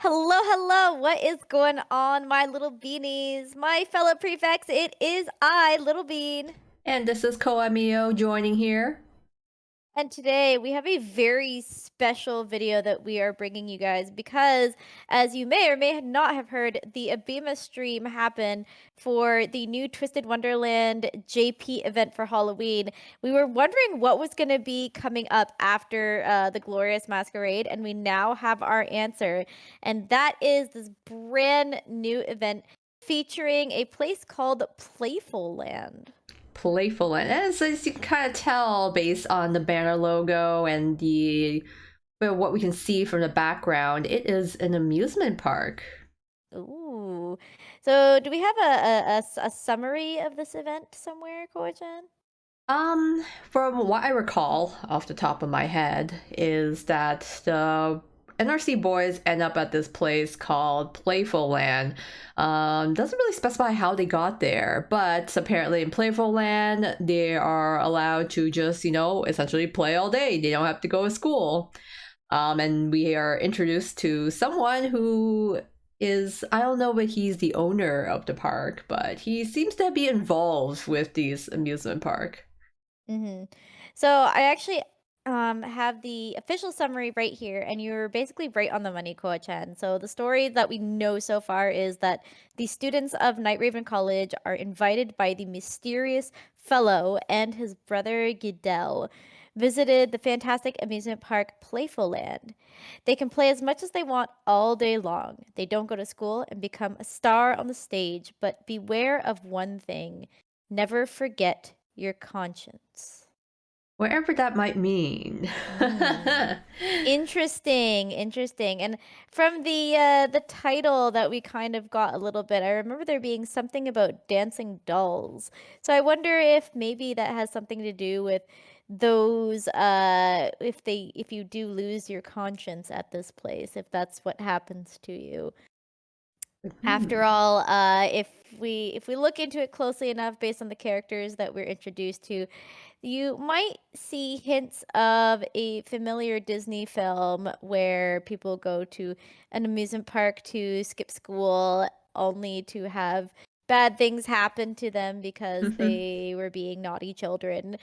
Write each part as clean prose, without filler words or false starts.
Hello, hello. What is going on, my little beanies? My fellow prefects, it is I, Little Bean. And this is Koa Miyo joining here. And today we have a very special video that we are bringing you guys because, as you may or may not have heard, the Abema stream happened for the new Twisted Wonderland JP event for Halloween. We were wondering what was going to be coming up after the Glorious Masquerade, and we now have our answer. And that is this brand new event featuring a place called PlayfulLand. PlayfulLand. As you can kind of tell based on the banner logo and what we can see from the background, it is an amusement park. Ooh. So do we have a summary of this event somewhere, Koa-chan? From what I recall off the top of my head is that the NRC boys end up at this place called PlayfulLand. Doesn't really specify how they got there, but apparently in PlayfulLand, they are allowed to just, essentially play all day. They don't have to go to school. And we are introduced to someone who is, I don't know if he's the owner of the park, but he seems to be involved with these amusement park. Mm-hmm. So I actually have the official summary right here, and you're basically right on the money, Koa-chan. So the story that we know so far is that the students of Night Raven College are invited by the mysterious fellow and his brother Gidel, visited the fantastic amusement park PlayfulLand. They can play as much as they want all day long. They don't go to school and become a star on the stage, but beware of one thing. Never forget your conscience. Whatever that might mean. Mm. Interesting, interesting. And from the title that we kind of got a little bit, I remember there being something about dancing dolls. So I wonder if maybe that has something to do with those if you do lose your conscience at this place, if that's what happens to you. After Hmm. all, if we look into it closely enough based on the characters that we're introduced to, you might see hints of a familiar Disney film where people go to an amusement park to skip school only to have bad things happen to them because they were being naughty children.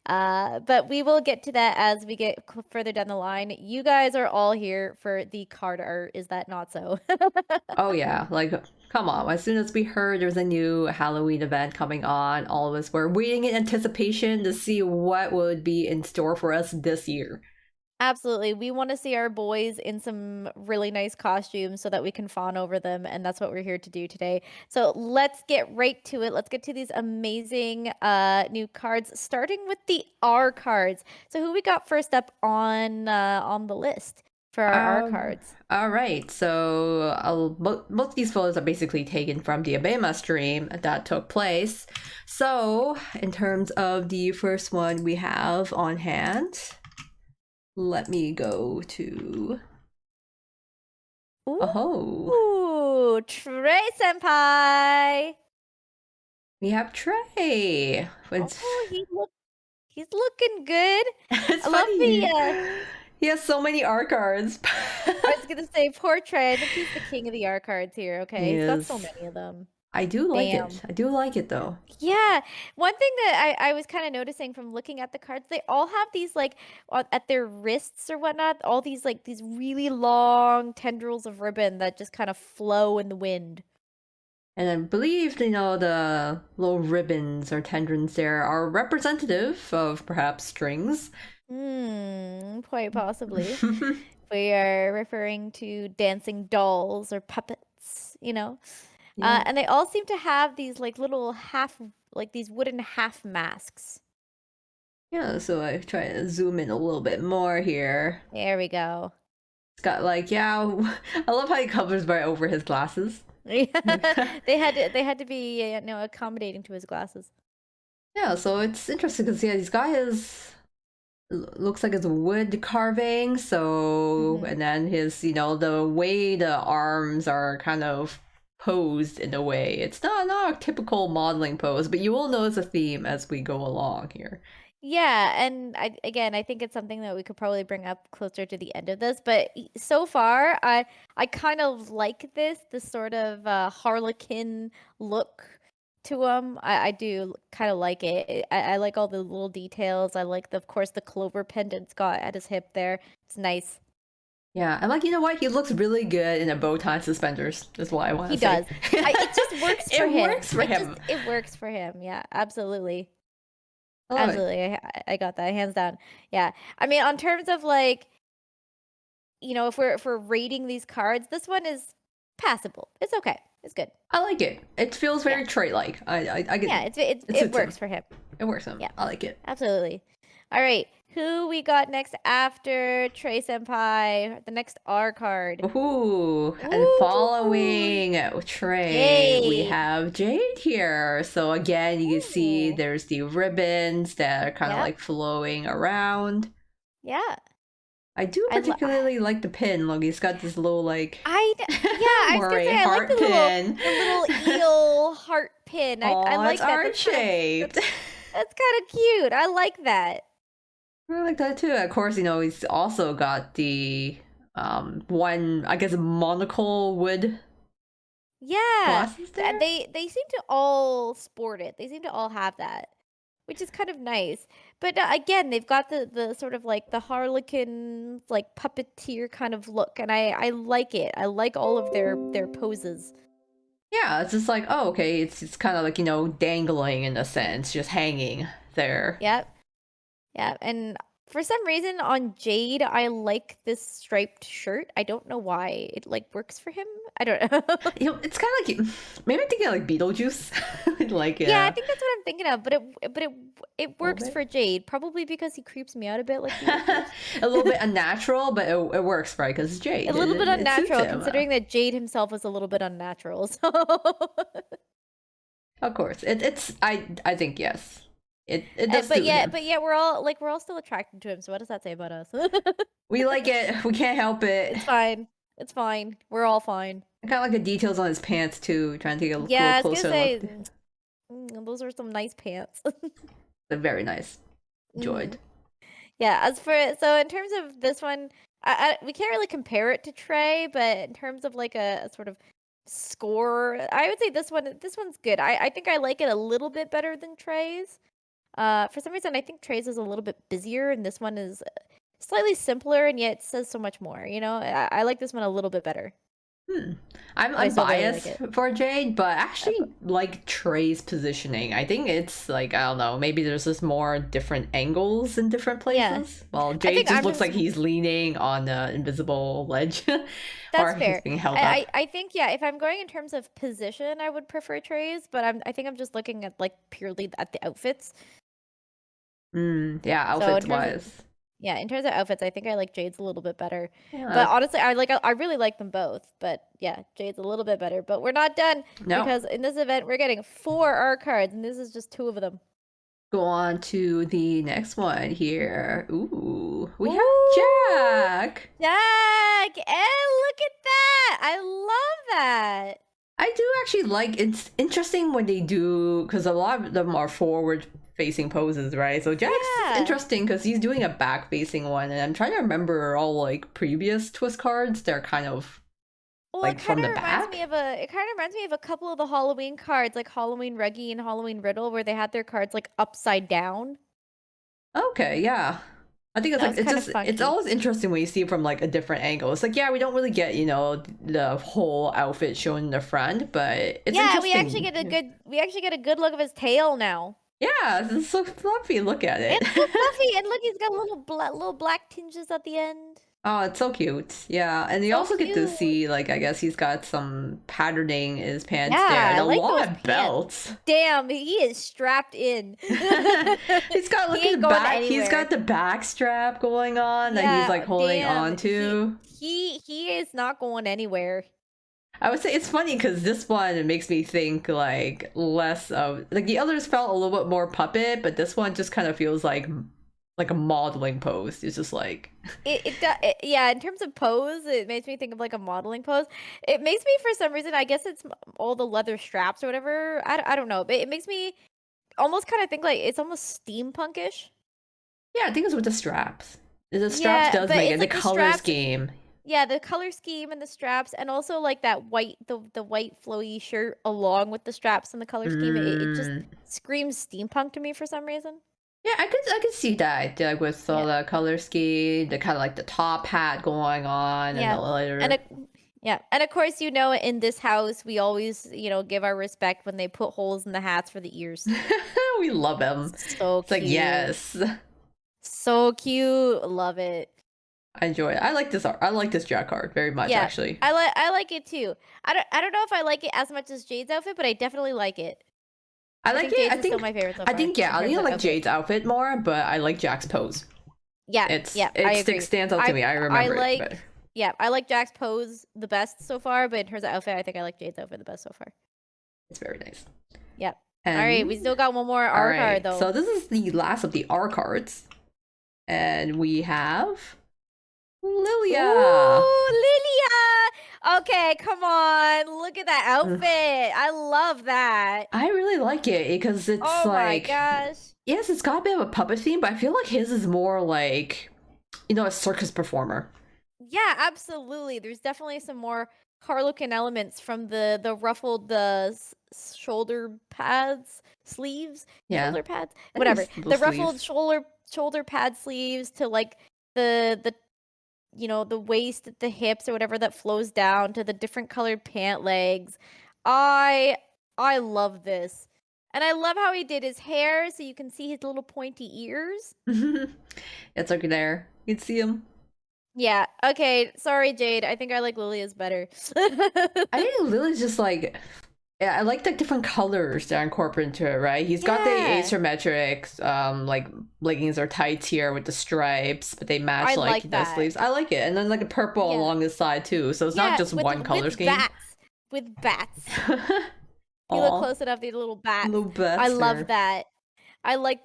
But we will get to that as we get further down the line. You guys are all here for the card art. Is that not so? Oh yeah, like come on. As soon as we heard there was a new Halloween event coming on, all of us were waiting in anticipation to see what would be in store for us this year. Absolutely. We want to see our boys in some really nice costumes so that we can fawn over them, and that's what we're here to do today. So let's get right to it. Let's get to these amazing new cards, starting with the R cards. So who we got first up on the list for our R cards? All right, so most of these photos are basically taken from the Abema stream that took place. So, in terms of the first one we have on hand, let me go to. Oh, Ooh, Trey Senpai. we have Trey. Oh, he's looking good. It's I love funny. He has so many art cards. I was gonna say portrait. I think he's the king of the art cards here. Okay, He he's got so is. many of them. I do like it. Damn. I do like it though. Yeah. One thing that I was kind of noticing from looking at the cards, they all have these like at their wrists or whatnot, all these like these really long tendrils of ribbon that just kind of flow in the wind. And I believe, the little ribbons or tendrils there are representative of perhaps strings. Quite possibly. We are referring to dancing dolls or puppets. Yeah. And they all seem to have these like little like these wooden half masks. Yeah, so I try to zoom in a little bit more here. There we go. It's got like, yeah, I love how he covers right over his glasses. They had to be accommodating to his glasses. Yeah, so it's interesting because yeah, this guy is looks like it's wood carving. So Hmm. and then his, the way the arms are kind of posed in a way. It's not a typical modeling pose, but you will notice a theme as we go along here. Yeah, and I think it's something that we could probably bring up closer to the end of this, but so far, I kind of like this sort of harlequin look to him. I do kind of like it. I like all the little details. I like of course, the clover pendant's got at his hip there. It's nice. Yeah, I'm like, you know what? He looks really good in a bow tie and suspenders. That's what I want He to say. does. It just works for It him. works for him. It works for him. Yeah, absolutely. I love it. Absolutely. I got that hands down. Yeah. I mean, on terms of like, if we're rating these cards, this one is passable. It's okay. It's good. I like it. It feels Yeah. very trait-like. I get Yeah, it it suits him. works for him. It works him. Yeah. I like it. Absolutely. All right. Who we got next after Trey Senpai? The next R card. Ooh, and Ooh. following Trey, we Yay. have Jade here. So again, you can see Ooh. there's the ribbons that are kind of Yep. like flowing around. Yeah. I do I lo- particularly like the pin. Look, he's got this little like yeah, I was gonna Moray say I like heart pin. the little eel heart pin. I Oh, it's like that. art shaped. That's kind of cute. I like that. I like that too. Of course, he's also got the one, I guess, monocle wood Yeah, glasses there. they seem to all sport it. They seem to all have that, which is kind of nice. But again, they've got the sort of like the harlequin like puppeteer kind of look, and I like it. I like all of their poses. Yeah, it's just like, oh, okay, it's kind of like, dangling in a sense, just hanging there. Yep. Yeah, and for some reason on Jade, I like this striped shirt. I don't know why. It like works for him. I don't know. It's kind of like, maybe I'm thinking like Beetlejuice. Like, Yeah, I yeah, think that's what I'm thinking of, but it a little works bit. for Jade, probably because he creeps me out a bit like A Beetlejuice. little bit unnatural, but it works, right? Because it's A Jade. little bit It suits unnatural him. considering that Jade himself is a little bit unnatural. So Of course. I think yes. It does but suit yeah, him. but yeah, we're all still attracted to him. So what does that say about us? We like it. We can't help it. It's fine. It's fine. We're all fine. I kind of like the details on his pants too, trying to take a little Yeah, I was gonna closer look. say those are some nice pants. They're very nice. hmm Enjoyed. Yeah, as for so in terms of this one, we can't really compare it to Trey, but in terms of like a sort of score, I would say this one's good. I think I like it a little bit better than Trey's. For some reason, I think Trey's is a little bit busier, and this one is slightly simpler, and yet says so much more. I like this one a little bit better, Hmm. I'm but I I'm still really like biased it. for Jade, but I Uh, actually but- like Trey's positioning. I think it's like, I don't know, maybe there's just more different angles in different Yeah, places. Well, I Jade think just I'm looks just like he's leaning on an invisible ledge, that's or he's fair. being held up. I think yeah, if I'm going in terms of position, I would prefer Trey's, but I think I'm just looking at like purely at the outfits. Yeah, So in outfits terms of wise. yeah, in terms of outfits, I think I like Jade's a little bit better. But Yeah. honestly, I really like them both. But yeah, Jade's a little bit better. But we're not done No. because in this event we're getting 4 R cards, and this is just 2 of them. Go on to the next one here. Ooh, we have Ooh, Jack. Jack! And look at that! I love that. I do actually like, it's interesting when they do, because a lot of them are forward facing poses, right? So Jack's Yeah. interesting because he's doing a back facing one, and I'm trying to remember all like previous twist cards. They're kind of Well, like from the back. it kind of reminds me of a couple of the Halloween cards, like Halloween Reggie and Halloween Riddle, where they had their cards like upside down. Okay, yeah. I think it's That like, was kind of it's funky. always interesting when you see it from like a different angle. It's like, yeah, we don't really get, the whole outfit shown in the front, but it's Yeah, interesting. we actually get a good look of his tail now. Yeah, it's so fluffy. Look at it. It's so fluffy, and look, he's got little black tinges at the end. Oh, it's so cute. Yeah, and you So also get to cute. see, like, I guess he's got some patterning in his pants there, Yeah, and I a like lot those of pants. belts. Damn, he is strapped in. He's got, He look at ain't the going back. He's anywhere. got the back strap going on that he's like Yeah, holding damn. on to. He is not going anywhere. I would say it's funny because this one, it makes me think like less of, like, the others felt a little bit more puppet, but this one just kind of feels like a modeling pose. It's just like, Yeah, in terms of pose, it makes me think of like a modeling pose. It makes me for some reason, I guess it's all the leather straps or whatever. I don't know, but it makes me almost kind of think like it's almost steampunkish. Yeah, I think it's with the straps. The straps Yeah, does but make it it's the like the color straps. scheme. Yeah, the color scheme and the straps, and also like that white, the white flowy shirt along with the straps and the color scheme. It just Mm. screams steampunk to me for some reason. Yeah, I could see that, like with all Yeah, the color scheme, the kind of like the top hat going on, and the yeah, and later. yeah, and of course, in this house we always give our respect when they put holes in the hats for the ears. We love him. So It's like cute, yes, so cute, love it. I enjoy it. I like this art. I like this Jack card very much, Yeah, actually. I like it too. I don't know if I like it as much as Jade's outfit, but I definitely like it. I I like think it. Jade's is still my favorite so I far think yeah. in I think terms I of like outfit. Jade's outfit more, but I like Jack's pose. Yeah, It's yeah, I it agree. stands out to me. I I remember it like better. yeah, I like Jack's pose the best so far, but in terms of outfit, I think I like Jade's outfit the best so far. It's very nice. Yep. All right, And we still got one more all R card right, though. so this is the last of the R cards, and we have Lilia. Ooh, Lilia! Okay, come on. Look at that outfit. I love that. I really like it because it's Oh my like, gosh. yes, it's got a bit of a puppet theme, but I feel like his is more like, a circus performer. Yeah, absolutely. There's definitely some more Harlequin elements from the ruffled shoulder pads, sleeves, Yeah, shoulder pads, I think whatever. it's The those ruffled sleeves. shoulder pad sleeves to like the the waist at the hips or whatever that flows down to the different colored pant legs. I I love this. And I love how he did his hair so you can see his little pointy ears. It's okay there. You can see him. Yeah. Okay. Sorry, Jade. I think I like Lilia's better. I think Lily's just like, yeah, I like the different colors that are incorporated into it, right? He's got the Yeah. asymmetric, like leggings or tights here with the stripes, but they match I like like the that. sleeves. I like it, and then like a purple Yeah. along the side too. So it's not Yeah, just one color with scheme. bats. With bats. You look Aw, close enough, these little bats. little I bats love there. that. I like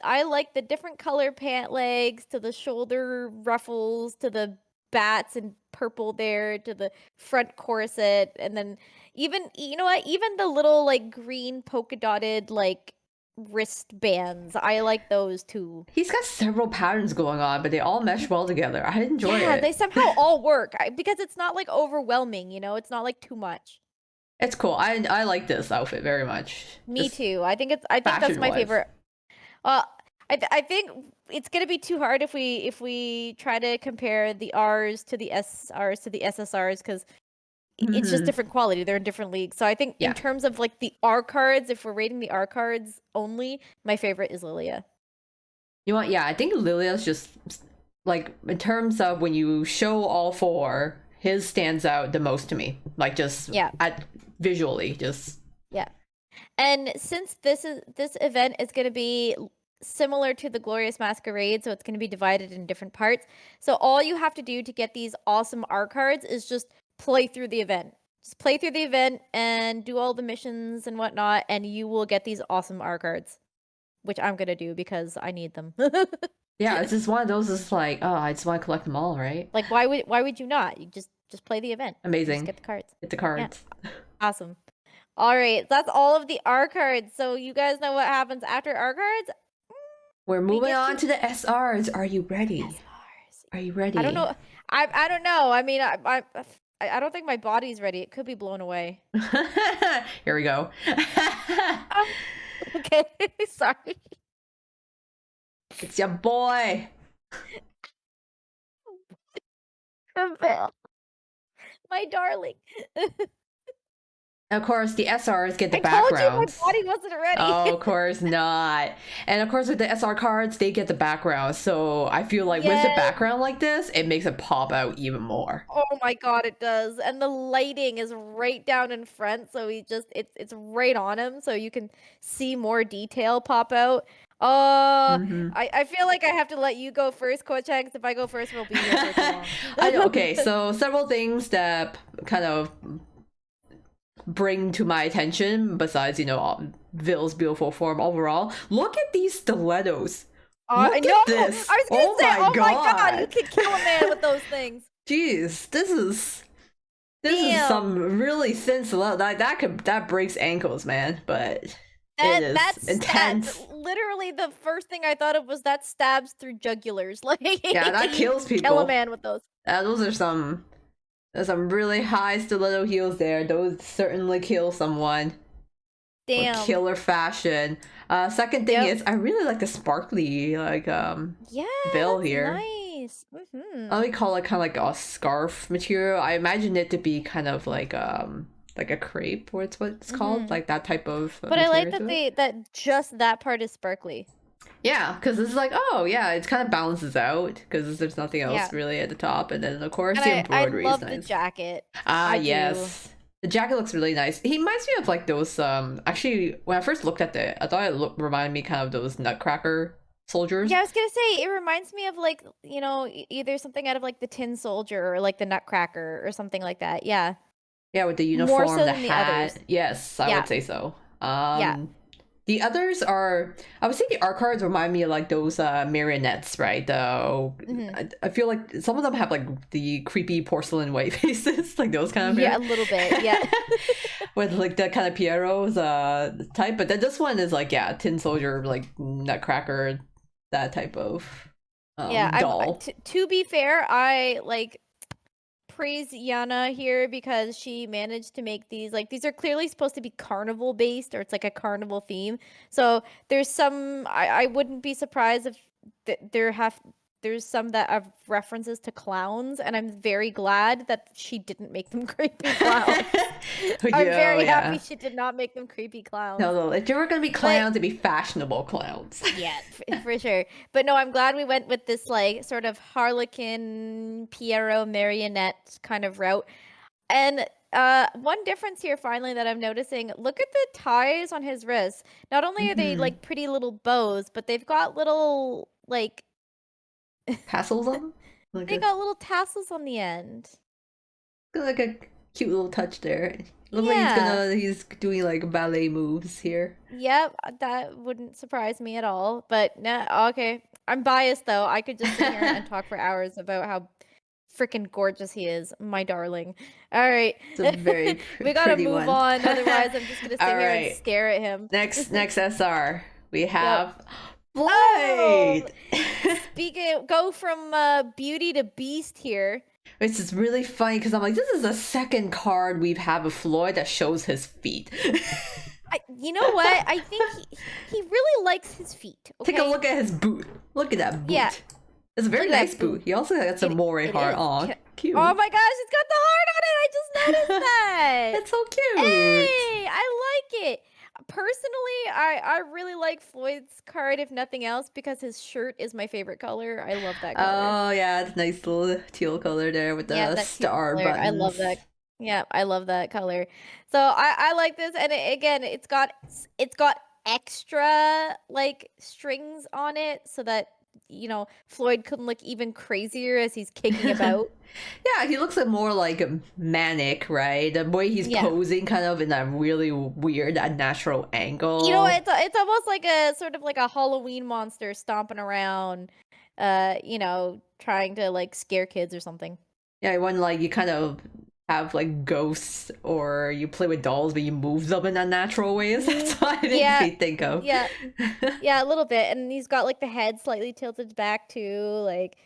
I like the different color pant legs to the shoulder ruffles to the bats and purple there to the front corset and then even you know what even the little like green polka dotted like wristbands. I like those too. He's got several patterns going on, but they all mesh well together. I enjoy Yeah, they it. somehow all work because it's not like overwhelming, it's not like too much. It's cool. I like this outfit very much. Me Just too. I think that's fashion my wise. favorite. I think it's gonna be too hard if we try to compare the R's to the SRs to the SSRs because it's just different quality. They're in different leagues. So I think in Yeah. terms of like the R cards, if we're rating the R cards only, my favorite is Lilia. You know what? Yeah, I think Lilia's just like in terms of when you show all four, his stands out the most to me. Like just Yeah, at visually, just yeah. And since this event is gonna be similar to the Glorious Masquerade, so it's gonna be divided in different parts. So all you have to do to get these awesome R cards is just play through the event. Just play through the event and do all the missions and whatnot, and you will get these awesome R cards, which I'm gonna do because I need them. yeah, it's just one of those. It's like, oh, I just want to collect them all, right? Like, why would you not? You just play the event. You just Amazing. get the cards. Get the Yeah, cards. awesome. All right, that's all of the R cards. So you guys know what happens after R cards? We're We moving get on to to the SRs. Are you ready? SRs. Are you I don't ready? know. I don't know. I mean, I don't think my body's ready. It could be blown away. Here we go. Oh, okay. Sorry. It's your boy. My darling. Of course, the SRs get the I told you my backgrounds. body wasn't ready. Oh, of course not. And of course, with the SR cards, they get the background. So I feel like with the Yes. background like this, it makes it pop out even more. Oh my god, it does. And the lighting is right down in front, so it's right on him, so you can see more detail pop out. Oh, Hmm I feel like I have to let you go first, Coach, because if I go first, we'll be here for too long. I know. Okay, so several things that kind of bring to my attention besides, Vill's beautiful form overall. Look at these stilettos. I Look know. at this. I was gonna Oh say, my oh my god, you god. could kill a man with those things. Jeez, this is Damn. some really thin stiletto. That breaks ankles, man. But It That is stabs intense. literally, the first thing I thought of was that stabs through jugulars, like, Yeah, that you kills can kill a people. man with those. Those are some there's some really high stiletto heels there. Those certainly kill someone with Damn. killer fashion. Second thing Yep. is I really like the sparkly Yeah, veil that's here. nice. I Mhm. would call it kind of like a scarf material. I imagine it to be kind of like a crepe, or it's what it's called, Mhm. like that type of But I like material that to it. that just that part is sparkly. Yeah, because it's like, oh yeah, it kind of balances out because there's nothing else Yeah. really at the top, and then of course And the I embroidery is love the nice. jacket. Ah, I do. yes. The jacket looks really nice. He reminds me of like those actually when I first looked at it, I thought reminded me kind of those Nutcracker soldiers. Yeah, I was gonna say, it reminds me of, like, either something out of, like, the Tin Soldier or, like, the Nutcracker or something like that, yeah. Yeah, with the More uniform, so the than the others. hat. Yes, I would Yeah. say so. Yeah. The others are I would say the art cards remind me of like those marionettes, right? Mhm. I feel like some of them have like the creepy porcelain white faces, like those kind of Yeah, a little bit, yeah. with like that kind of Piero's type, but then this one is like yeah, tin soldier, like Nutcracker, that type of Yeah, doll. to be fair, I, like, praise Yana here because she managed to make these, like, these are clearly supposed to be carnival based, or it's like a carnival theme. So there's some, I wouldn't be surprised if there's some that have references to clowns, and I'm very glad that she didn't make them creepy clowns. I'm Yeah, oh, very happy yeah. she did not make them creepy No, clowns. no, if they were gonna be But clowns, it'd be fashionable clowns. yeah, for sure. But no, I'm glad we went with this, like, sort of harlequin, Pierrot, marionette kind of route. And one difference here finally that I'm noticing, look at the ties on his wrists. Not only are they Hmm. like pretty little bows, but they've got little, like, Tassels on them, they got little tassels on the end. like a cute little touch there. Looks like Yeah. he's doing like ballet moves here. Yep, that wouldn't surprise me at all. But nah, okay. I'm biased though. I could just sit here and talk for hours about how freaking gorgeous he is, my darling. All right. It's a very We got to pretty move one. on, otherwise I'm just going to sit All here and right, stare at him. next SR we Yep. have Oh, Flight. speaking go from beauty to beast here. Which is really funny because I'm like, this is the second card we've had of Floyd that shows his feet. You know what? I think he really likes his feet, Take a okay? look at his boot. Look at that Yeah, boot. It's a very look at nice that boot. boot. He also got some moray It heart. is. Aw, Oh cute. my gosh, it's got the heart on it. I just noticed that. It's so cute. Hey, I like it. Personally, I really like Floyd's card, if nothing else, because his shirt is my favorite color. I love that color. Oh yeah, it's nice little teal color there with Yeah, the that teal star color. I love buttons. that. Yeah, I love that color. So I like this, and again, it's got extra, like, strings on it so that Floyd can look even crazier as he's kicking about. Yeah, he looks like more like manic, right? The way he's Yeah. posing kind of in a really weird, unnatural angle. It's almost like a sort of like a Halloween monster stomping around, trying to, like, scare kids or something. Yeah, when like you kind of have like ghosts or you play with dolls but you move them in unnatural ways. That's Mhm. what it makes Yeah. me think of. Yeah. Yeah, a little bit, and he's got, like, the head slightly tilted back too, like,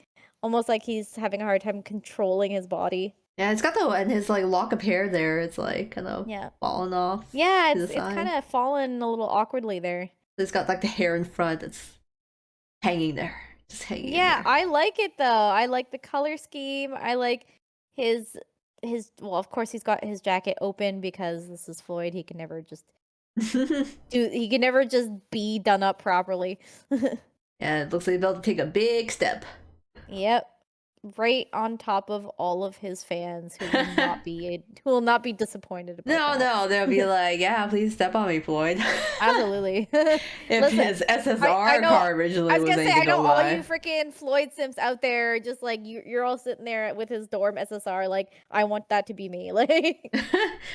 almost like he's having a hard time controlling his body. Yeah, it's got the and his like lock of hair there. It's like kind of Yeah. falling off Yeah, to the it's side. kinda fallen a little awkwardly there. It's got like the hair in front. It's hanging there, just hanging in Yeah, there. I like it though. I like the color scheme. I like his well, of course, he's got his jacket open because this is Floyd. He can never just be done up properly. And it looks like he's about to take a big step. Yep. Right on top of all of his fans who will not be disappointed about No, that. no, they'll be like, yeah, please step on me, Floyd. Absolutely. If Listen, his I SSR know card I originally was was gonna say, I anything to know go all you by. freaking Floyd simps out there, just like you're all sitting there with his dorm SSR, like, I want that to be me. Like,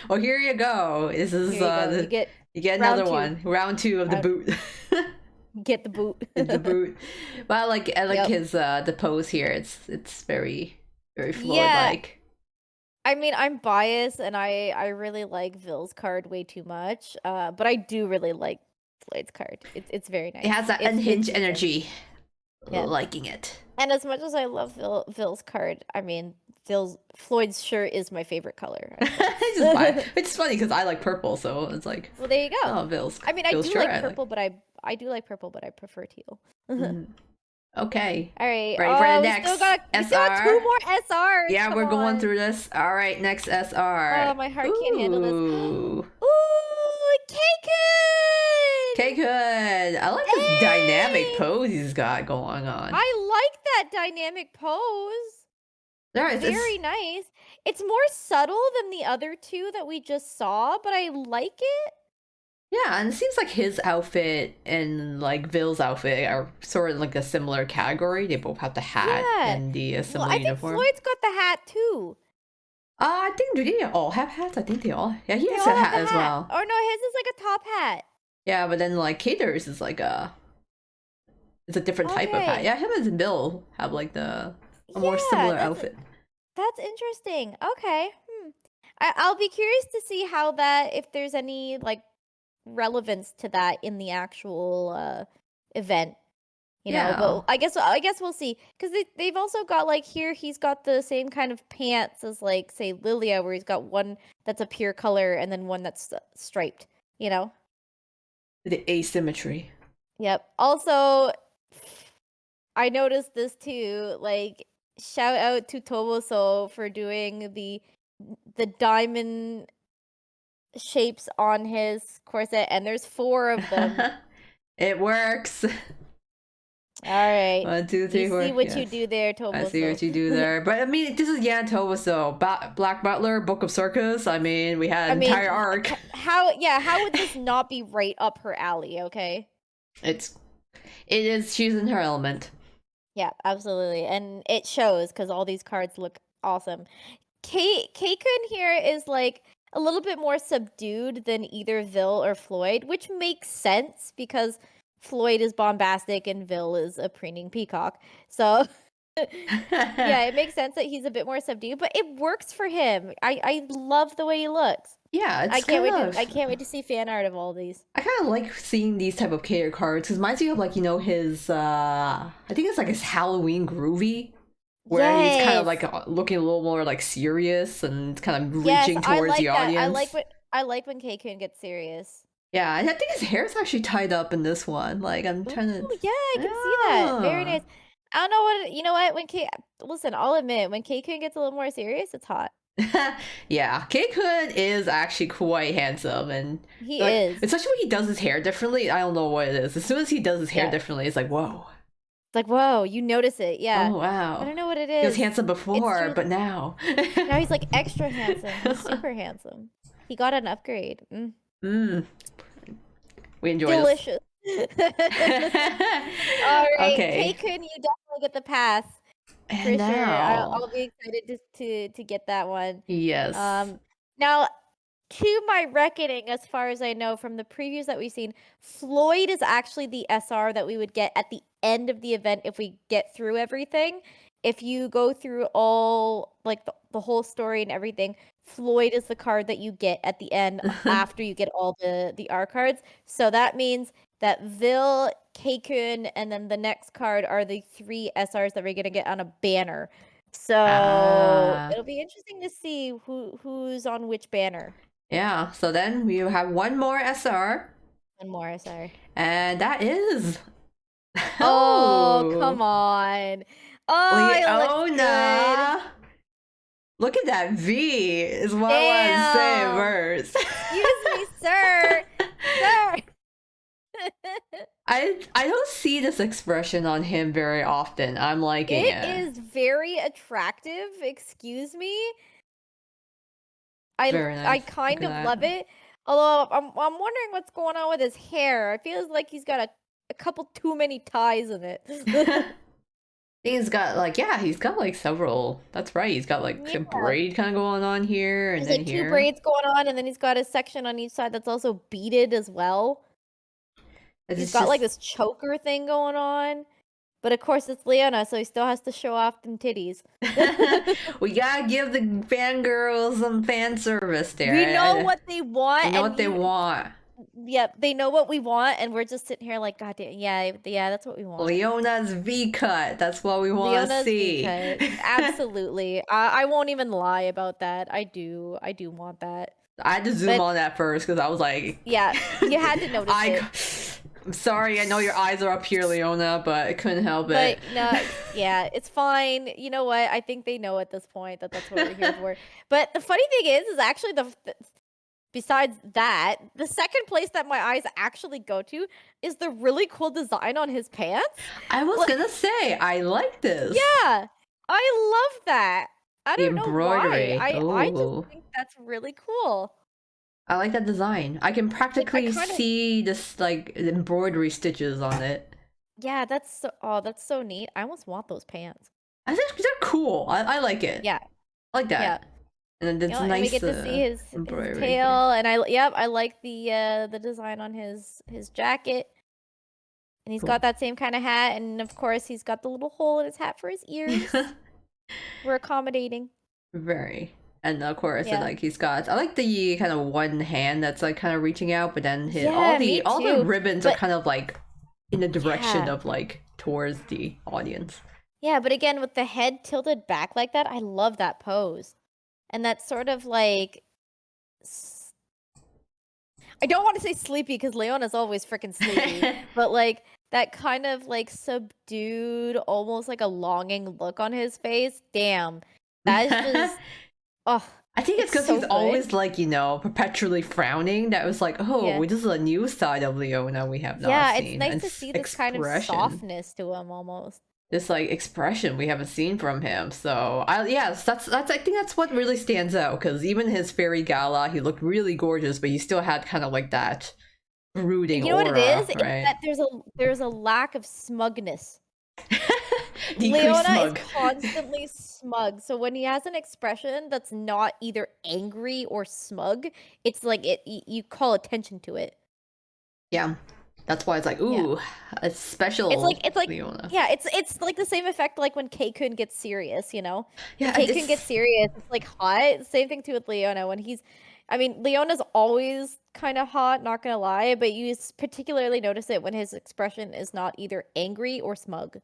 Well, here you go. This is here you go. you get Round another 2. one. Round two of the Round boot. Get the boot. The boot. But I like Yep. his the pose here. It's very Floyd Yeah. like. I mean, I'm biased and I really like Vill's card way too much. But I do really like Floyd's card. It's very It nice. has that It's unhinged decent. energy. Yeah. Liking it. And as much as I love Phil's card, I mean, Floyd's shirt is my favorite color. It's just fine. It's funny because I like purple, so it's like, Well, there you go. oh, Bill's. I mean, I Bill's do shirt. like purple, but I do like purple, but I prefer teal. Okay. All right. Ready for the next we still got SR? 2 more SRs. Yeah, Come we're going on. through this. All right, next SR. Oh, my heart can't handle this. Ooh. Ooh, Keikun! Keikun! I like this dynamic pose he's got going on. I like that dynamic pose. Very nice. It's more subtle than the other 2 that we just saw, but I like it. Yeah, and it seems like his outfit and like Vill's outfit are sort of like a similar category. They both have the hat and the similar uniform. I think Floyd's got the hat too. I think, do they all have hats? I think they all. Yeah, he They has all a have hat the as hat. well. Or no, his is like a top hat. Yeah, but then like Cater's is like it's a different type of hat. Okay. Yeah, him and Bill have like a more similar outfit. That's interesting. Okay. I'll be curious to see how if there's any like relevance to that in the actual event. You know, but I guess we'll see, because they've also got like here he's got the same kind of pants as like say Lilia, where he's got one that's a pure color and then one that's striped. You know, The asymmetry. Yep. Also, I noticed this too. Like, shout out to Toboso for doing the diamond shapes on his corset, and there's 4 of them. It works. All right. 1, 2, 3, 4. You see what you do there, Toboso. I see what you do there. But I mean, this is Toboso. Black Butler, Book of Circus. I mean, we had an entire arc. How would this not be right up her alley, okay? It is, she's in her element. Yeah, absolutely. And it shows, because all these cards look awesome. Keikun here is like a little bit more subdued than either Vil or Floyd, which makes sense because Floyd is bombastic and Vil is a preening peacock. So yeah, it makes sense that he's a bit more subdued, but it works for him. I love the way he looks. Yeah, I can't wait to see fan art of all these. I kind of like seeing these type of cater cards because it reminds me of like, you know, his I think it's like his Halloween Groovy, where he's kind of like looking a little more like serious and kind of reaching towards the audience. I like when Keikun gets serious. Yeah, and I think his hair is actually tied up in this one. Like, I'm trying to. Yeah, I can see that. Very nice. I don't know what, you know what, listen, I'll admit, when Keikun gets a little more serious, it's hot. Yeah, Keikun is actually quite handsome, and he is. Especially when he does his hair differently. I don't know what it is. As soon as he does his hair differently, it's like, whoa. It's like, whoa, you notice it. Yeah. Oh, wow. I don't know what it is. He was handsome before, but now. Now he's like extra handsome. He's super handsome. He got an upgrade. We enjoy Delicious. This. All right, okay. Keikun, you definitely get the pass. For sure. I'll be excited to get that one. Yes. Now, to my reckoning, as far as I know from the previews that we've seen, Floyd is actually the SR that we would get at the end of the event if we get through everything. If you go through all, like, the whole story and everything, Floyd is the card that you get at the end after you get all the R cards. So that means that Vil, Keikun, and then the next card are the 3 SRs that we're going to get on a banner. So it'll be interesting to see who's on which banner. Yeah, so then we have one more SR. One more SR. And that is... Oh, come on. Oh, Leona. Look at that V is what I want to say first. Excuse me, sir. Sir. I don't see this expression on him very often. I'm liking it. It is very attractive, excuse me. Very nice. I kind of love it. Although I'm wondering what's going on with his hair. I feel like he's got a couple too many ties in it. He's got like several. That's right. He's got like a braid kind of going on here, and There's then like 2 braids going on, and then he's got a section on each side that's also beaded as well. He's got like this choker thing going on. But of course it's Leona, so he still has to show off them titties. We gotta give the fangirls some fan service there. We know what they want. We know what they want. Yep, they know what we want, and we're just sitting here like, "God damn, yeah, that's what we want." Leona's V cut. That's what we want to Leona's see. V-cut. Absolutely. I won't even lie about that. I do want that. I had to zoom But on that first because I was like, yeah, you had to notice I. it. I'm sorry. I know your eyes are up here, Leona, but I couldn't help it. But no, yeah, it's fine. You know what? I think they know at this point that that's what we're here for. But the funny thing is actually besides that, the second place that my eyes actually go to is the really cool design on his pants. I was Like, gonna say I like this. yeah, I love that. I The don't know why. embroidery. I just Oh, think that's really cool. I like that design. I can Like I practically kind of see this like embroidery stitches on it. yeah, that's so neat. I almost want those pants. I think they're cool. I like it. Yeah, I like yeah. that. And then You it's know, and we nice get to see his embroidery here. tail, and I like the design on his jacket, and he's Cool. got that same kind of hat, and of course he's got the little hole in his hat for his ears. We're accommodating. Very. And of course, Yeah. like he's got. I like the kind of one hand that's like kind of reaching out, but then his Yeah, me all the too. ribbons are But kind of like in the direction yeah. of like towards the audience. Yeah, but again, with the head tilted back like that, I love that pose. And that's sort of like I don't want to say sleepy because Leona's always freaking sleepy, but like that kind of like subdued, almost like a longing look on his face. Damn, that is just oh, I think it's it's because so he's good. always like, perpetually frowning. That was like, Yeah, oh, this is a new side of Leona we have not yeah, it's seen. nice And to see this kind of expression. softness to him almost. This like expression we haven't seen from him. So yes, that's I think that's what really stands out because even his fairy gala, he looked really gorgeous, but he still had kind of like that brooding You know what it is? aura, It's right? that there's a lack of smugness. Decreased Leona is smug. constantly smug. So when he has an expression that's not either angry or smug, it's like you call attention to it. Yeah, that's why it's like, Yeah. ooh, a special It's like Leona. yeah, it's like the same effect like when K-kun gets serious, you know? When Yeah, K-kun gets it's serious, it's like hot. Same thing too with Leona when he's I mean, Leona's always kind of hot, not gonna lie, but you particularly notice it when his expression is not either angry or smug.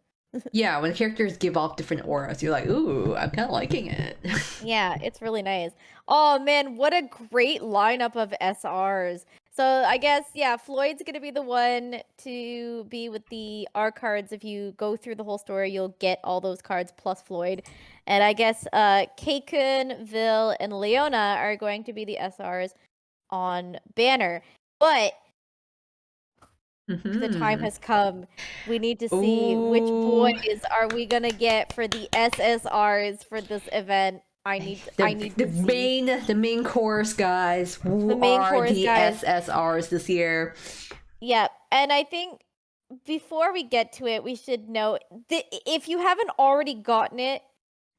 yeah, when characters give off different auras, you're like, ooh, I'm kind of liking it. Yeah, it's really nice. Oh man, what a great lineup of SRs. So I guess yeah, Floyd's gonna be the one to be with the R cards. If you go through the whole story, you'll get all those cards plus Floyd. And I guess Keikun, Vil, and Leona are going to be the SRs on Banner. But the time Hmm. has come. We need to see which Ooh, boys are we gonna get for the SSRs for this event. I need to see the main course guys. the Who main are chorus the guys. SSRs this year? Yep. And I think before we get to it, we should note that if you haven't already gotten it,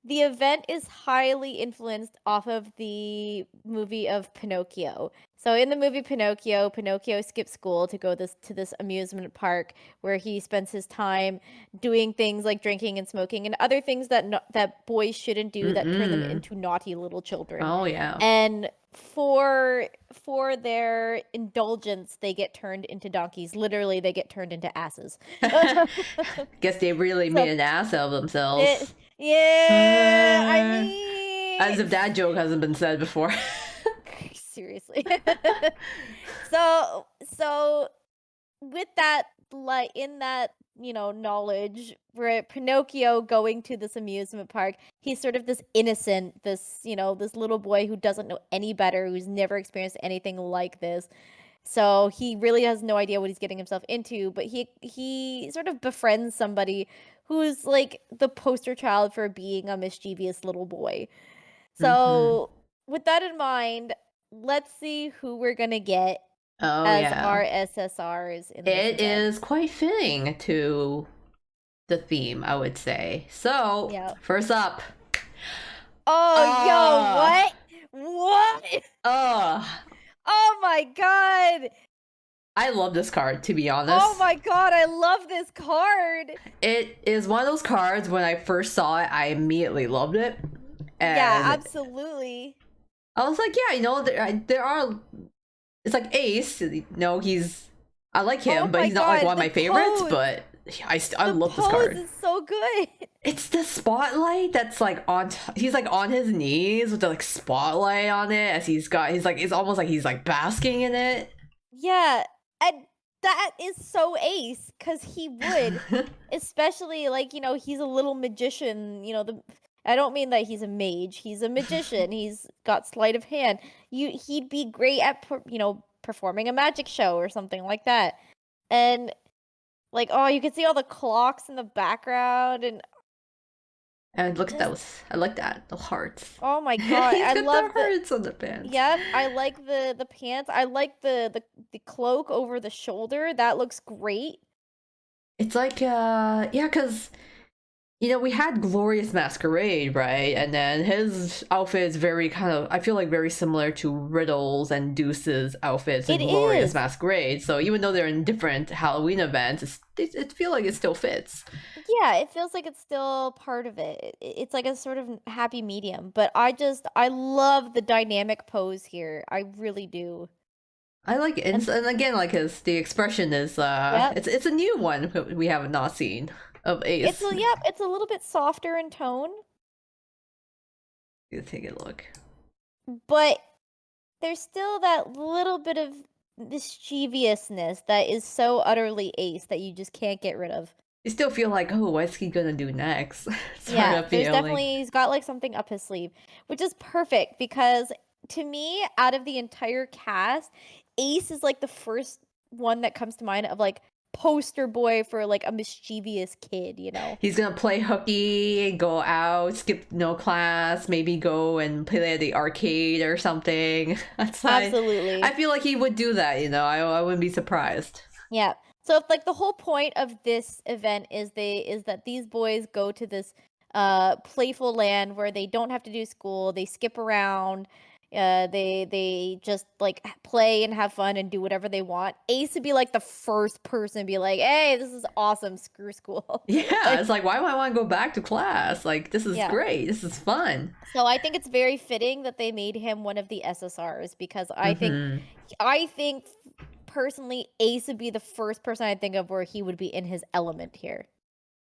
the event is highly influenced off of the movie of Pinocchio. So in the movie Pinocchio, Pinocchio skips school to go to this amusement park where he spends his time doing things like drinking and smoking and other things that that boys shouldn't do that turn them Mm-mm. into naughty little children. Oh yeah. And for their indulgence, they get turned into donkeys. Literally, they get turned into asses. Guess they really So made an ass of it, themselves. yeah, I As mean, if that joke hasn't been said before. seriously. So with that, like in that, knowledge, where Pinocchio going to this amusement park, he's sort of this innocent, this little boy who doesn't know any better, who's never experienced anything like this. So he really has no idea what he's getting himself into, but he sort of befriends somebody who's like the poster child for being a mischievous little boy. Hmm. So with that in mind, let's see who we're gonna get Oh as yeah. our SSRs in this It event. is quite fitting to the theme, I would say. So, Yeah. first up. Oh, yo, Uh, what? What? uh, Oh my god. I love this card, to be Oh honest. my god, I love this card. It is one of those cards when I first saw it, I immediately loved it. Yeah, And absolutely. I was like, yeah, there are it's like Ace. No, he's I like Oh him, but my he's not like one god, of my favorites. But I the love this pose card. is so good. It's the spotlight that's like he's like on his knees with the like spotlight on it as he's like it's almost like he's like basking in it. Yeah, and that is so Ace, cause he would, especially, like, he's a little magician, I don't mean that he's a mage, he's a magician, he's got sleight of hand. He'd be great at performing a magic show or something like that, and, like, oh, you can see all the clocks in the background, and And look at just those. I like that. The hearts. oh my god, He's I got the love the hearts on the pants. yep, I like the pants, I like the cloak over the shoulder, that looks great. It's like yeah, cause we had Glorious Masquerade, right? And then his outfit is very kind of, I feel like very similar to Riddle's and Deuce's outfits in It Glorious is. Masquerade. So even though they're in different Halloween events, it feel like it still fits. Yeah, it feels like it's still part of it. It's like a sort of happy medium, but I love the dynamic pose here. I really do. I like it. And And again, like the expression is yep. it's a new one we have not seen of Ace. It's a little bit softer in tone, You take a look. but there's still that little bit of mischievousness that is so utterly Ace that you just can't get rid of. You still feel like, oh, what's he gonna do next? Sort Yeah, of there's feeling. definitely he's got like something up his sleeve, which is perfect because to me, out of the entire cast, Ace is like the first one that comes to mind of like poster boy for like a mischievous kid. He's gonna play hooky, go out, skip no class, maybe go and play at the arcade or something. Absolutely. I feel like he would do that. I wouldn't be surprised. Yeah. So if like the whole point of this event is that these boys go to this playful land where they don't have to do school, they skip around, they just like play and have fun and do whatever they want. Ace would be like the first person to be like, "Hey, this is awesome. Screw school." Yeah, Like it's like, why would I want to go back to class? Like, this is yeah. great. This is fun. So I think it's very fitting that they made him one of the SSRs because Hmm. I think personally Ace would be the first person I think of where he would be in his element here.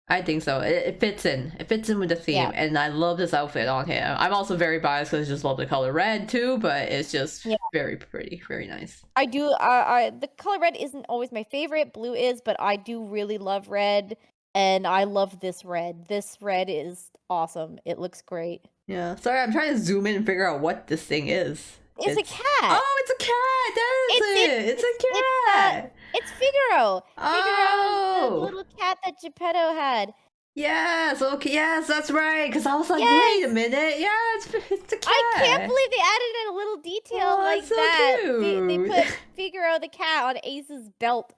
I think so. It fits in. It fits in with the theme, Yeah. and I love this outfit on him. I'm also very biased because I just love the color red too, but it's just Yeah. very pretty, very nice. I do I the color red isn't always my favorite, blue is, but I do really love red and I love this red. This red is awesome. It looks great. Yeah. Sorry, I'm trying to zoom in and figure out what this thing is. It's a cat. Oh, it's a cat. That is it. It's a cat. It's Figaro. Figaro is the Oh. little cat that Geppetto had. Yes. Okay. Yes, that's right. Because I was like, wait a Yes. minute. Yeah, it's a I can't cat. believe they added in a little detail Oh, like that's so that. They cute. put Figaro the cat on Ace's belt.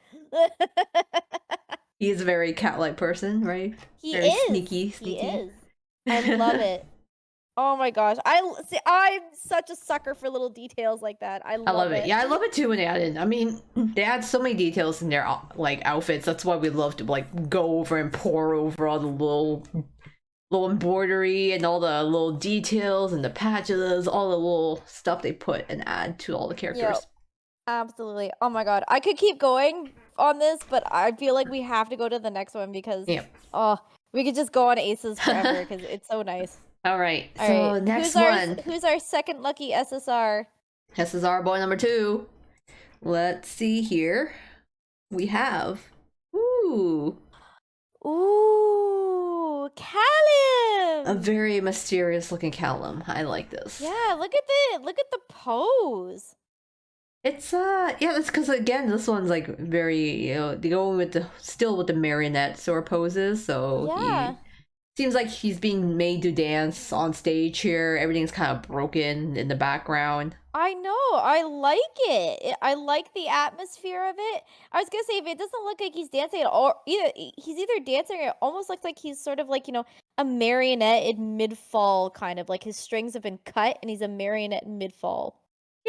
He's a very cat-like person, right? He Very is. sneaky, He sneaky. is. I love it. Oh my gosh. See, I'm such a sucker for little details like that. I I love love it. it. Yeah, I love it too when they add in. I mean, they add so many details in their like outfits. That's why we love to like go over and pour over all the little embroidery and all the little details and the patches, all the little stuff they put and add to all the Yep. characters. Absolutely. Oh my god. I could keep going on this, but I feel like we have to go to the next one because Yeah. we could just go on Aces forever because it's so nice. All right. All So right. next one. Who's our second lucky SSR? This is our boy number 2. Let's see here. We have ooh, Ooh, Callum. a very mysterious looking Callum. I like this. Yeah, look at the pose. It's yeah, that's because again this one's like very they go with the still with the marionette sort of poses, so Yeah. he seems like he's being made to dance on stage here. Everything's kind of broken in the background. I know. I like it. I like the atmosphere of it. I was gonna say if it doesn't look like he's dancing at all, he's either dancing or it almost looks like he's sort of like a marionette in mid fall, kind of like his strings have been cut and he's a marionette in mid fall.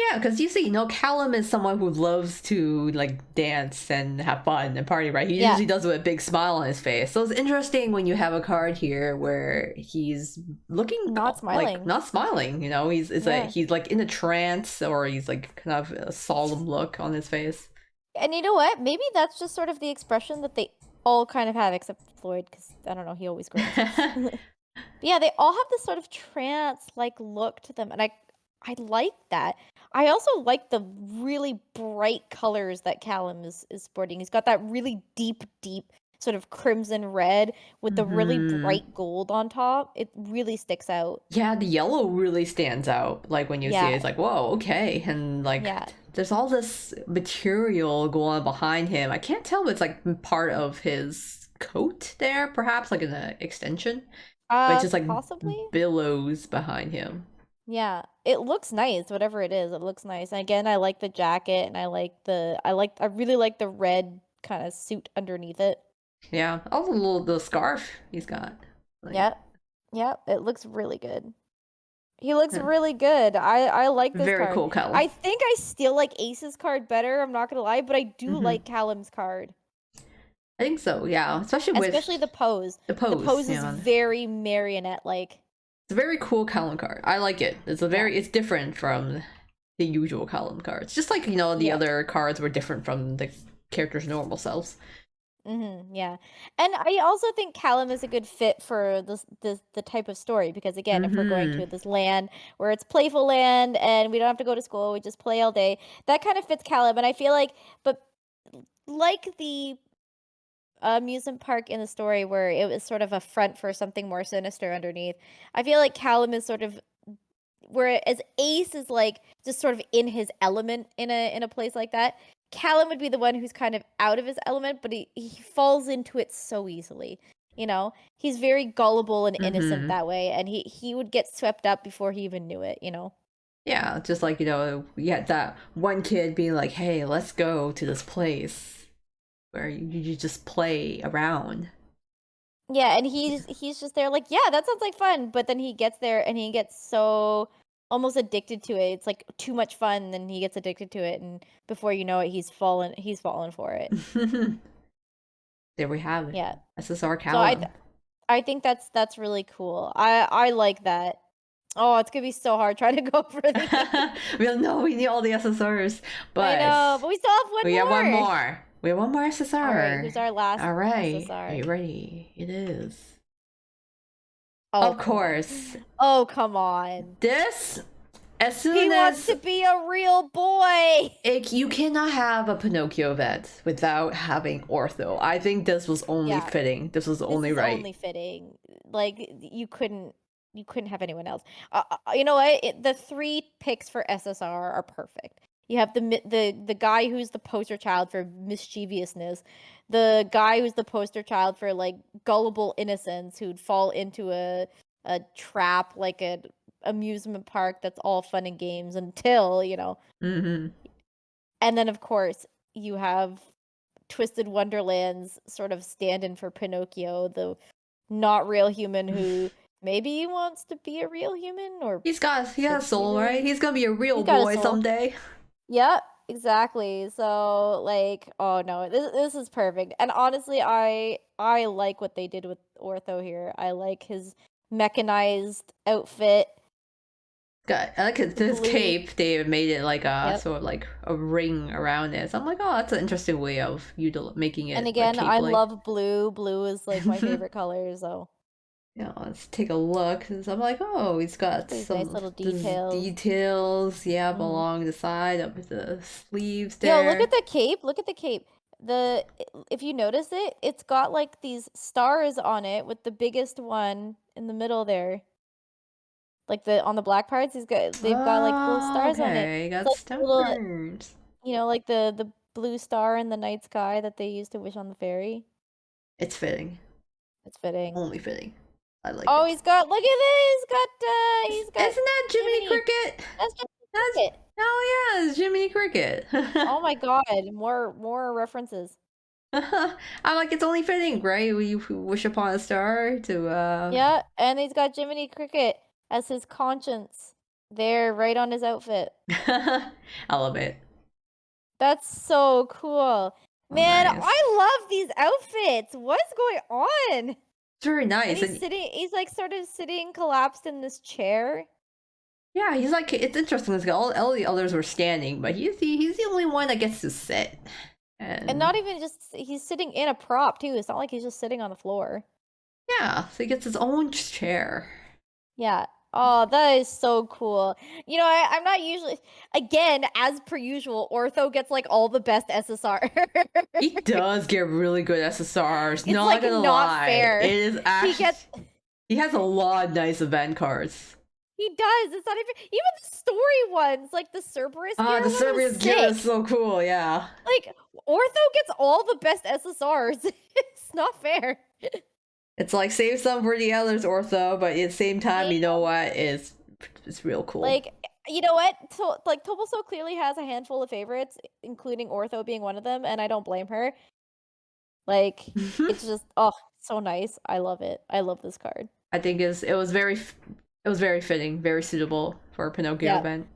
Yeah, because you see, Callum is someone who loves to like dance and have fun and party, right? He Yeah. usually does it with a big smile on his face. So it's interesting when you have a card here where he's looking Not like smiling. not smiling. Yeah. He's like in a trance, or he's like kind of a solemn look on his face. And you know what? Maybe that's just sort of the expression that they all kind of have, except Floyd, because I don't know, he always grins. But yeah, they all have this sort of trance-like look to them, and I like that. I also like the really bright colors that Callum is sporting. He's got that really deep, deep sort of crimson red with the really Hmm. bright gold on top. It really sticks out. Yeah, the yellow really stands out. Like when you see it, Yeah, it's like, whoa, okay. And like yeah. there's all this material going on behind him. I can't tell if it's like part of his coat there, perhaps like an extension, but it just like Possibly? billows behind him. Yeah. It looks nice, whatever it is. It looks nice. And again, I like the jacket and I really like the red kind of suit underneath it. Yeah, also the scarf he's got. Like, Yep. Yep. It looks really good. He looks really good. I like this very card. cool, Callum. I think I still like Ace's card better, I'm not gonna lie, but I do Hmm. like Callum's card. I think so. Yeah, especially Especially with the pose. the The pose. pose is Yeah, very marionette-like. it's a very cool Callum card. I like it. Yeah. It's different from the usual column cards. Just like, the Yeah. other cards were different from the character's normal selves. Yeah. And I also think Callum is a good fit for the type of story because again, if we're going Mm-hmm. to this land where it's playful land and we don't have to go to school, we just play all day, that kind of fits Callum. And I feel like, but like the amusement park in the story where it was sort of a front for something more sinister underneath, I feel like Callum is sort of whereas Ace is like just sort of in his element in a place like that. Callum would be the one who's kind of out of his element, but he falls into it so easily. You know, he's very gullible and innocent Mm-hmm. that way, and he would get swept up before he even knew it. You know. Yeah, just like, we had that one kid being like, hey, let's go to this place where you just play around. Yeah, and he's just there like, yeah, that sounds like fun, but then he gets there and he gets so almost addicted to it. It's like too much fun, and then he gets addicted to it, and before you know it, he's fallen for it. There we have it. Yeah. SSR So Callum. I think that's really cool. I like that. Oh, it's gonna be so hard trying to go for these. We don't know, we need all the SSRs, I but know, but we still have one we have one more. more. We have one more All right, SSR. who's our last All right. Are SSR? you ready? It is. Oh, Of come on. course. Oh, come on. This, as He soon wants as to be a real boy. you cannot have a Pinocchio vet without having ortho. I think this was only Yeah, fitting. This was this only is right. only fitting. Like you couldn't have anyone else. You know what? The three picks for SSR are perfect. You have the guy who's the poster child for mischievousness, the guy who's the poster child for like gullible innocence who'd fall into a trap like an amusement park that's all fun and games until, Mm-hmm. and then of course you have Twisted Wonderland's sort of stand-in for Pinocchio, the not real human who maybe he wants to be a real human or He got a should be a soul, real right? human. He's gonna be a real He's got a boy soul. someday. Yep, exactly. So like, oh no, this is perfect. And honestly, I like what they did with Ortho here. I like his mechanized outfit, I like the his blue. cape. They made it like a Yep. sort of like a ring around it. So I'm like, oh, that's an interesting way of making And it like again, cape I like. love blue. Blue is like my favorite color, so Yeah, let's take a look. 'Cause I'm like, oh, he's got these nice some little this details. details, yeah, Mhm. along the side of the sleeves Yo, look at there. the cape. Look at the cape. If you notice it, it's got like these stars on it with the biggest one in the middle there. Like on the black parts, they've got like little Oh, stars on it. okay, It's got like the little, stars. like the blue star in the night sky that they used to wish on the fairy. It's fitting, It's fitting. only fitting. I like Oh, it. he's got look at this. He's got Isn't that Jiminy Jiminy. Cricket? That's just That's it. oh yeah, it's Jiminy Cricket. Oh my God, more references. I'm like, it's only fitting, right? We wish upon a star to Yeah, and he's got Jiminy Cricket as his conscience. They're right on his outfit. I love it. That's so cool. Oh, Man, nice. I love these outfits. What's going on? It's very And nice. And he's like sort of sitting collapsed in this chair. yeah, he's like, it's interesting. It's all the others were standing, but he's the only one that gets to sit. And And not even just, he's sitting in a prop too. It's not like he's just sitting on the floor. yeah, so he gets his own chair. Yeah. Oh, that is so cool. You know, I'm not usually, again, as per usual, Ortho gets like all the best SSR. He does get really good SSRs, It's not like gonna not lie. fair. It is He actually, gets, he has a lot of nice event cards. he does. It's not even the story ones, like the Cerberus Ah, gear the one was Cerberus gear sick. is so cool, yeah. Like Ortho gets all the best SSRs. It's not fair. It's like save some for the others, Ortho, but at the same time, you know Damn. what? It's real cool. Like, you know what? So, like, Toboso clearly has a handful of favorites, including Ortho being one of them, and I don't blame her. Like, it's just, oh, so nice. I love it. I love this card. I think it was very fitting, very suitable for a Pinocchio Yeah. event.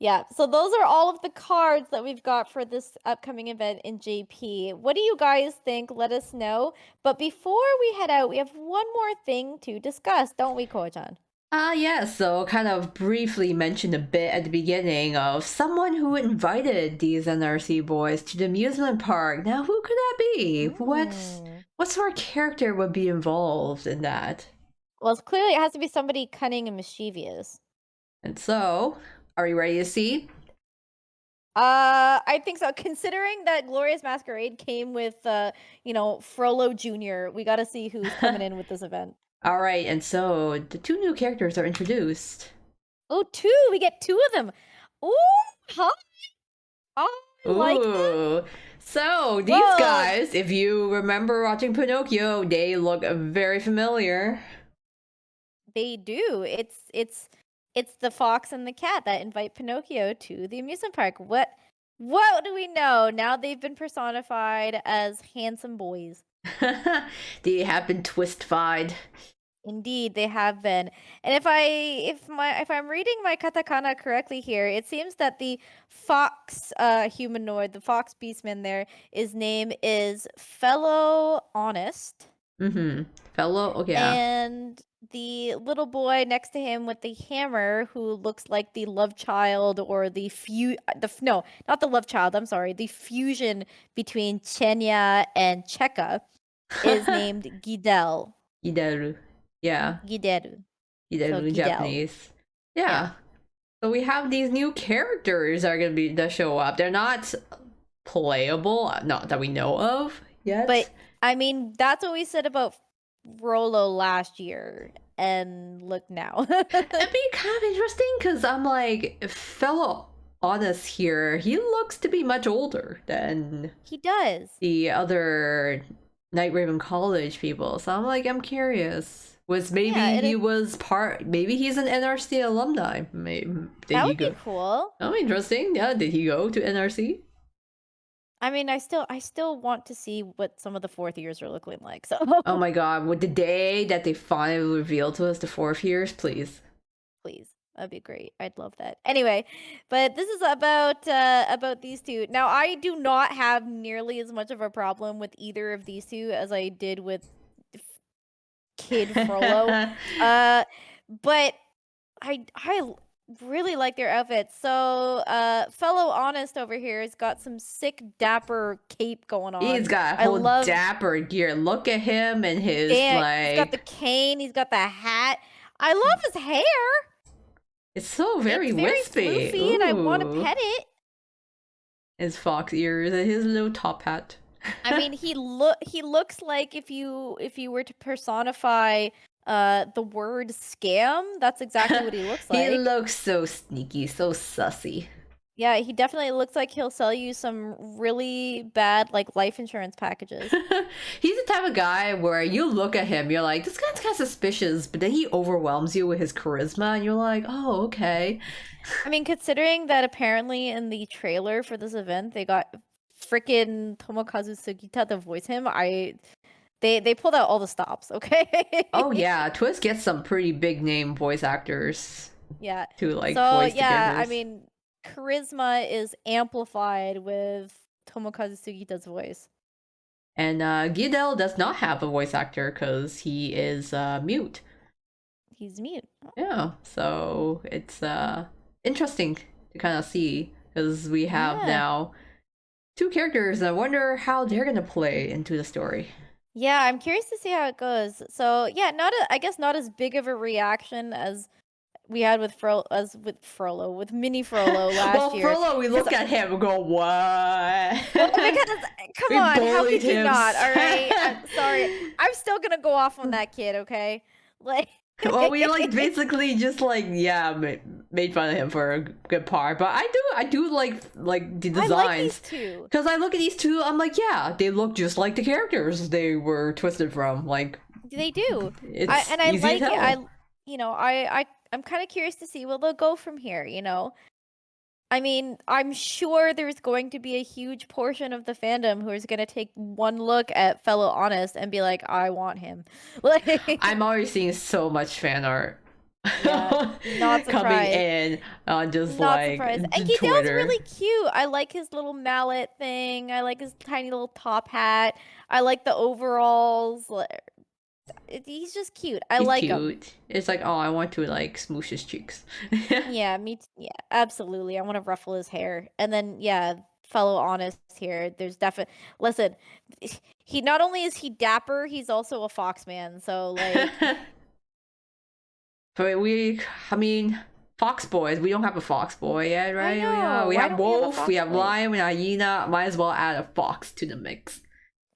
Yeah. So those are all of the cards that we've got for this upcoming event in JP. What do you guys think? Let us know. But before we head out, we have one more thing to discuss, don't we, Ko-chan? Yeah, so kind of briefly mentioned a bit at the beginning of someone who invited these NRC boys to the amusement park. Now, who could that be? Mm. What sort of character would be involved in that? Well, clearly it has to be somebody cunning and mischievous. And so, are you ready to see? I think so. Considering that Glorious Masquerade came with, Frollo Jr., we got to see who's coming in with this event. All right, and so the two new characters are introduced. Oh, two! We get two of them. Ooh, hi! I like them. Ooh. So these Whoa, guys, if you remember watching Pinocchio, they look very familiar. they do. It's the fox and the cat that invite Pinocchio to the amusement park. What do we know? Now they've been personified as handsome boys. They have been twistified. Indeed, they have been. And if I'm reading my katakana correctly here, it seems that the fox humanoid, the fox beastman there, his name is Fellow Honest. Mm-hmm. Fellow, oh yeah. And the little boy next to him with the hammer, who looks like the love child or no, not the love child, I'm sorry, the fusion between Chenya and Cheka, is named Gidel. Gideru. Yeah. Gideru. So Gideru in Gidel. Japanese. Yeah. So we have these new characters that are gonna be that show up. They're not playable, not that we know of yet. But I mean, that's what we said about Rolo last year, and look now. It'd be kind of interesting because I'm like, fellow honest here, he looks to be much older than He does. the other Night Raven College people. So I'm like, I'm curious. Was maybe maybe he's an NRC alumni. Maybe That would be cool. Oh, interesting. Yeah, did he go to NRC? I mean, I still want to see what some of the fourth years are looking like. So Oh my god, with the day that they finally revealed to us the fourth years, please. please, that'd be great. I'd love that. Anyway, but this is about these two. Now, I do not have nearly as much of a problem with either of these two as I did with Kid Frollo. But I really like their outfits. So, Fellow Honest over here has got some sick dapper cape going on. He's got a whole dapper gear. Look at him and his he's got the cane, he's got the hat. I love his hair. It's so very wispy. Floofy, and I want to pet it. His fox ears and his little top hat. I mean, he looks like if you were to personify the word scam, that's exactly what he looks like. He looks so sneaky, so sussy. Yeah, he definitely looks like he'll sell you some really bad, like, life insurance packages. He's the type of guy where you look at him, you're like, this guy's kind of suspicious, but then he overwhelms you with his charisma, and you're like, oh, okay. I mean, considering that apparently in the trailer for this event, they got freaking Tomokazu Sugita to voice him, they pulled out all the stops, okay? Oh yeah, Twist gets some pretty big name voice actors. Yeah. to like So voice the yeah, I characters. mean, charisma is amplified with Tomokazu Sugita's voice. And GVZaL does not have a voice actor because he is mute. He's mute. Yeah, so it's interesting to kind of see because we have Yeah. now two characters. I wonder how they're gonna play into the story. Yeah, I'm curious to see how it goes. So yeah, I guess not as big of a reaction as we had with Frollo, with Mini Frollo last Well, year. Frollo, we Because look at him and go, "What?" well, because come We on, how bullied could you him. not? All right, I'm sorry. I'm still gonna go off on that kid. Okay, like. Well, we like basically just like made fun of him for a good part, but I do like the I like these designs two. because I look at these two, I'm like, yeah, they look just like the characters they were twisted from. Like They do. it's I easy to like it. tell. I'm kind of curious to see where they'll go from here, I mean, I'm sure there's going to be a huge portion of the fandom who is going to take one look at Fellow Honest and be like, I want him. Like, I'm already seeing so much fan art yeah, not coming surprised. in on just Not like surprised. And Gidel's Twitter. really cute. I like his little mallet thing. I like his tiny little top hat. I like the overalls. He's just cute. I He's like him. cute. It's like, oh, I want to like smoosh his cheeks. Yeah, yeah, absolutely. I want to ruffle his hair. And then, yeah, Fellow Honest here. There's definitely listen. He not only is he dapper, he's also a fox man. So like, But I mean, Fox Boys. We don't have a Fox Boy yet, I right? know. We Why have don't we have a Wolf, we fox have boy? Lion, we have Hyena. Might as well add a fox to the mix.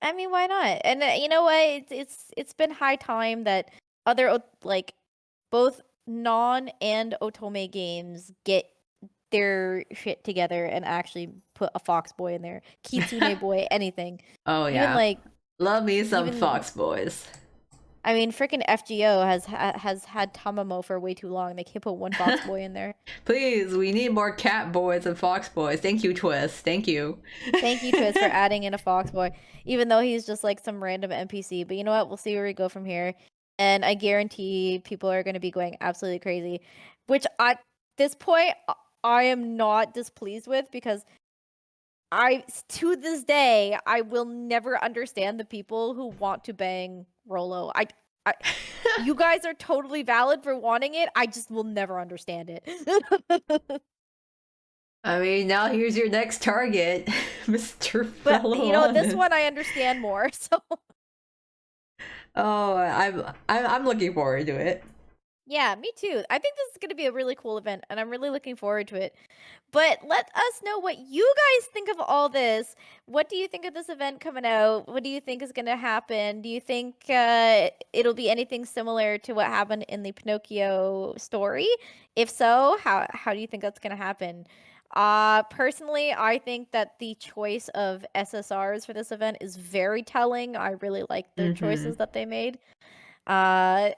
I mean, why not? And you know what? It's been high time that like both non and Otome games get their shit together and actually put a fox boy in there. Kitsune boy, anything. Oh Even yeah, like love me some even Fox Boys. I mean, freaking FGO has had Tamamo for way too long. They can't put one fox boy in there. Please, we need more Cat Boys and Fox Boys. Thank you, Twist. Thank you. Thank you, Twist, for adding in a fox boy, even though he's just like some random NPC. But you know what? We'll see where we go from here. And I guarantee people are going to be going absolutely crazy, which at this point I am not displeased with because to this day, I will never understand the people who want to bang Rolo. You guys are totally valid for wanting it. I just will never understand it. I mean, now here's your next target, Mr. But Fellow you know, this Honest. one I understand more. So Oh, I'm looking forward to it. yeah, me too. I think this is going to be a really cool event, and I'm really looking forward to it. But let us know what you guys think of all this. What do you think of this event coming out? What do you think is going to happen? Do you think it'll be anything similar to what happened in the Pinocchio story? If so, how do you think that's going to happen? Personally, I think that the choice of SSRs for this event is very telling. I really like the Mm-hmm. choices that they made. And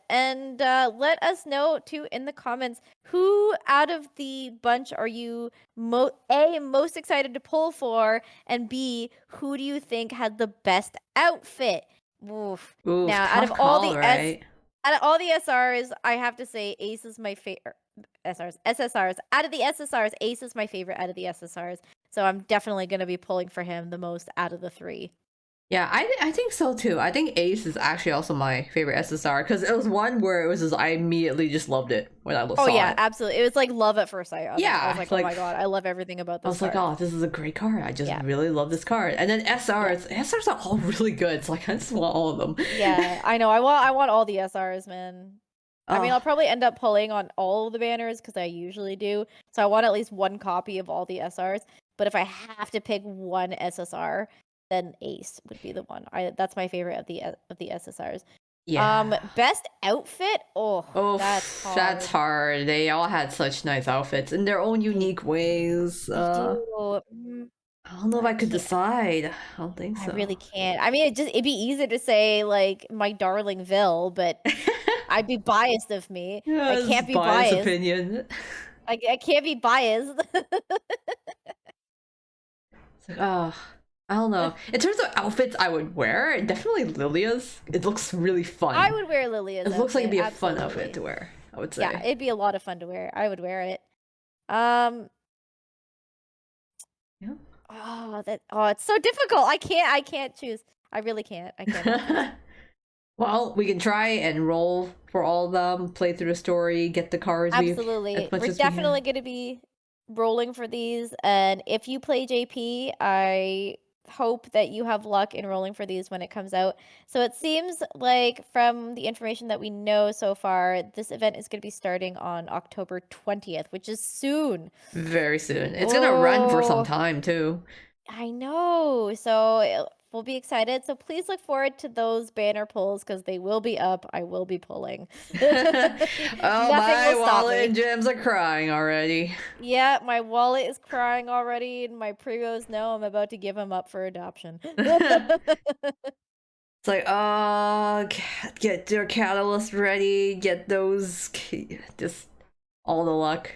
let us know too in the comments who out of the bunch are you most excited to pull for, and B, who do you think had the best outfit? Oof. Ooh, Now, tough call, right? out of all the SRs, I have to say Ace is my favorite. SSRs. Out of the SSRs, Ace is my favorite out of the SSRs. So I'm definitely going to be pulling for him the most out of the three. Yeah, I think so too. I think Ace is actually also my favorite SSR because it was one where it was just I immediately just loved it when I Oh saw yeah, it. absolutely. It was like love at first sight on that. I was Yeah, like, oh like my god, I love everything about I this was like, card. oh, this is a great card. I just Yeah. really love this card. And then SRs are all really good. It's like I just want all of them. Yeah, I know. I want all the SRs, man. I mean, Oh, I'll probably end up pulling on all of the banners because I usually do. So I want at least one copy of all the SRs. But if I have to pick one SSR, then Ace would be the one. That's my favorite of the SSRs. yeah. Best outfit? Oh, Oh, that's hard. that's hard. They all had such nice outfits in their own unique ways. They do. I don't know if I I could can't. decide. I don't think I so. really can't. I mean, it'd be easy to say like my darling Vil, but I'd be biased of me. Yeah, I it's can't be biased biased. opinion. I can't be biased. It's like, oh, I don't know. In terms of outfits I would wear, definitely Lilia's. It looks really fun. I would wear Lilia's It looks like it'd outfit, be a fun outfit absolutely. to wear. I would Yeah, say. it'd be a lot of fun to wear. I would wear it. Um, it's so difficult. I can't choose. I really can't. I cannot choose. Yeah. Well, we can try and roll for all of them, play through the story, get the cards we as Absolutely. much We're as we definitely can. going to be rolling for these. And if you play JP, I hope that you have luck in rolling for these when it comes out. So it seems like from the information that we know so far, this event is going to be starting on October 20th, which is soon. Very soon. It's gonna run for some Oh, time too. I know. So we'll be excited. So please look forward to those banner pulls because they will be up. I will be pulling. Oh, Nothing my will stop wallet me. and gems are crying already. Yeah, my wallet is crying already, and my Prigos know I'm about to give him up for adoption. It's like, oh, get your catalyst ready, get those, just all the luck.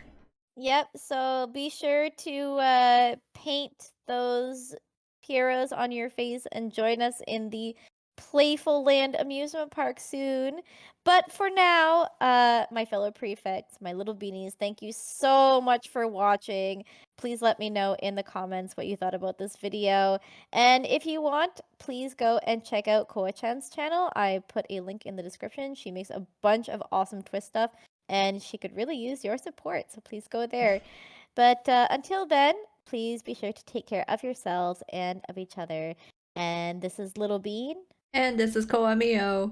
Yep, so be sure to paint those Pieros on your face and join us in the Playful Land amusement park soon. But for now, my fellow prefects, my little beanies, thank you so much for watching. Please let me know in the comments what you thought about this video. And if you want, please go and check out Koa-chan's channel. I put a link in the description. She makes a bunch of awesome twist stuff and she could really use your support. So please go there. But until then, please be sure to take care of yourselves and of each other. And this is Little Bean. And this is Koa Miyo.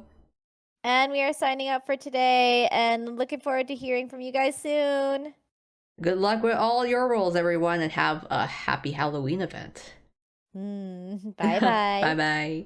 And we are signing up for today and looking forward to hearing from you guys soon. Good luck with all your rolls, everyone, and have a happy Halloween event. Bye Bye bye. bye.